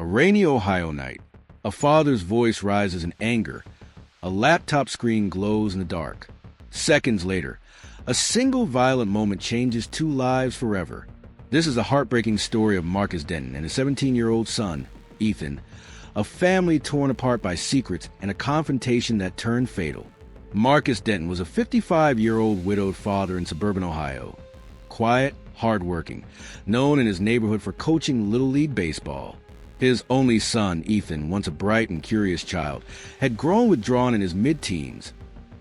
A rainy Ohio night. A father's voice rises in anger. A laptop screen glows in the dark. Seconds later, a single violent moment changes two lives forever. This is the heartbreaking story of Marcus Denton and his 17-year-old son, Ethan, a family torn apart by secrets and a confrontation that turned fatal. Marcus Denton was a 55-year-old widowed father in suburban Ohio. Quiet, hardworking, known in his neighborhood for coaching Little League baseball. His only son, Ethan, once a bright and curious child, had grown withdrawn in his mid-teens,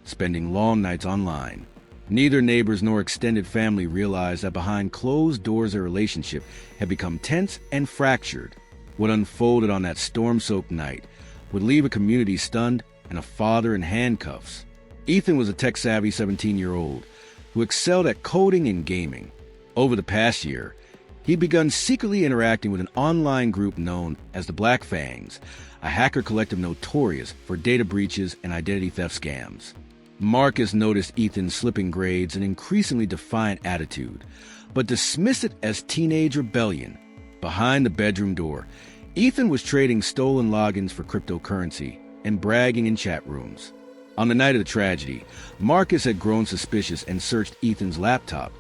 spending long nights online. Neither neighbors nor extended family realized that behind closed doors their relationship had become tense and fractured. What unfolded on that storm-soaked night would leave a community stunned and a father in handcuffs. Ethan was a tech-savvy 17-year-old who excelled at coding and gaming. Over the past year, he'd begun secretly interacting with an online group known as the Black Fangs, a hacker collective notorious for data breaches and identity theft scams. Marcus noticed Ethan's slipping grades and increasingly defiant attitude, but dismissed it as teenage rebellion. Behind the bedroom door, Ethan was trading stolen logins for cryptocurrency and bragging in chat rooms. On the night of the tragedy, Marcus had grown suspicious and searched Ethan's laptop,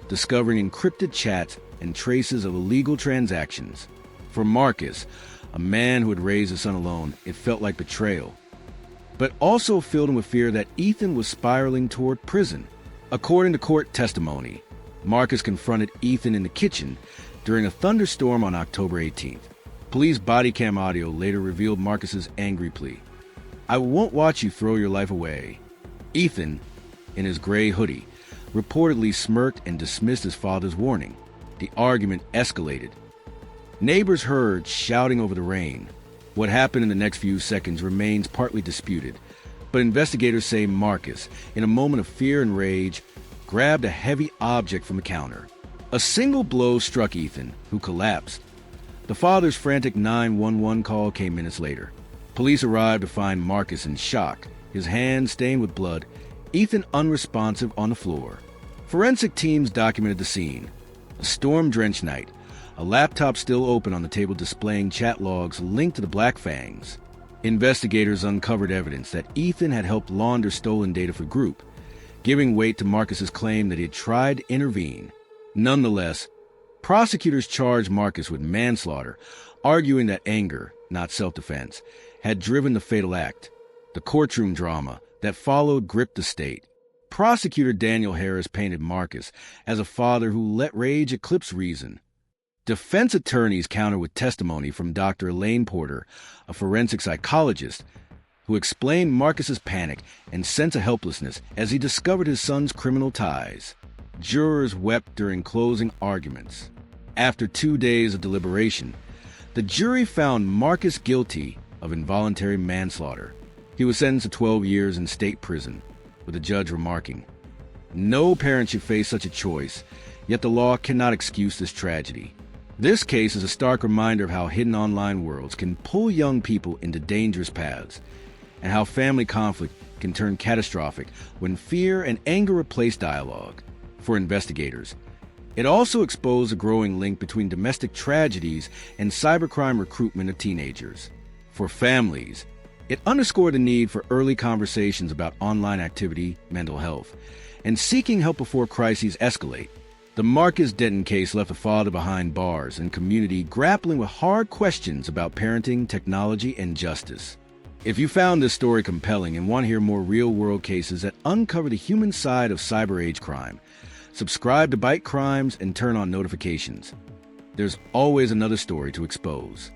discovering encrypted chats and traces of illegal transactions. For Marcus, a man who had raised his son alone, it felt like betrayal, but also filled him with fear that Ethan was spiraling toward prison. According to court testimony, Marcus confronted Ethan in the kitchen during a thunderstorm on October 18th. Police body cam audio later revealed Marcus's angry plea. "I won't watch you throw your life away." Ethan, in his gray hoodie, reportedly smirked and dismissed his father's warning. The argument escalated. Neighbors heard shouting over the rain. What happened in the next few seconds remains partly disputed, but investigators say Marcus, in a moment of fear and rage, grabbed a heavy object from the counter. A single blow struck Ethan, who collapsed. The father's frantic 911 call came minutes later. Police arrived to find Marcus in shock, his hands stained with blood, Ethan unresponsive on the floor. Forensic teams documented the scene. A storm-drenched night, a laptop still open on the table displaying chat logs linked to the Black Fangs. Investigators uncovered evidence that Ethan had helped launder stolen data for group, giving weight to Marcus's claim that he had tried to intervene. Nonetheless, prosecutors charged Marcus with manslaughter, arguing that anger, not self-defense, had driven the fatal act. The courtroom drama that followed gripped the state. Prosecutor Daniel Harris painted Marcus as a father who let rage eclipse reason. Defense attorneys countered with testimony from Dr. Elaine Porter, a forensic psychologist, who explained Marcus's panic and sense of helplessness as he discovered his son's criminal ties. Jurors wept during closing arguments. After 2 days of deliberation, the jury found Marcus guilty of involuntary manslaughter. He was sentenced to 12 years in state prison, with the judge remarking, "No parent should face such a choice, yet the law cannot excuse this tragedy." This case is a stark reminder of how hidden online worlds can pull young people into dangerous paths, and how family conflict can turn catastrophic when fear and anger replace dialogue. For investigators, it also exposed a growing link between domestic tragedies and cybercrime recruitment of teenagers. For families, it underscored the need for early conversations about online activity, mental health, and seeking help before crises escalate. The Marcus Denton case left a father behind bars and community grappling with hard questions about parenting, technology, and justice. If you found this story compelling and want to hear more real-world cases that uncover the human side of cyber age crime, subscribe to BYTE Crimes and turn on notifications. There's always another story to expose.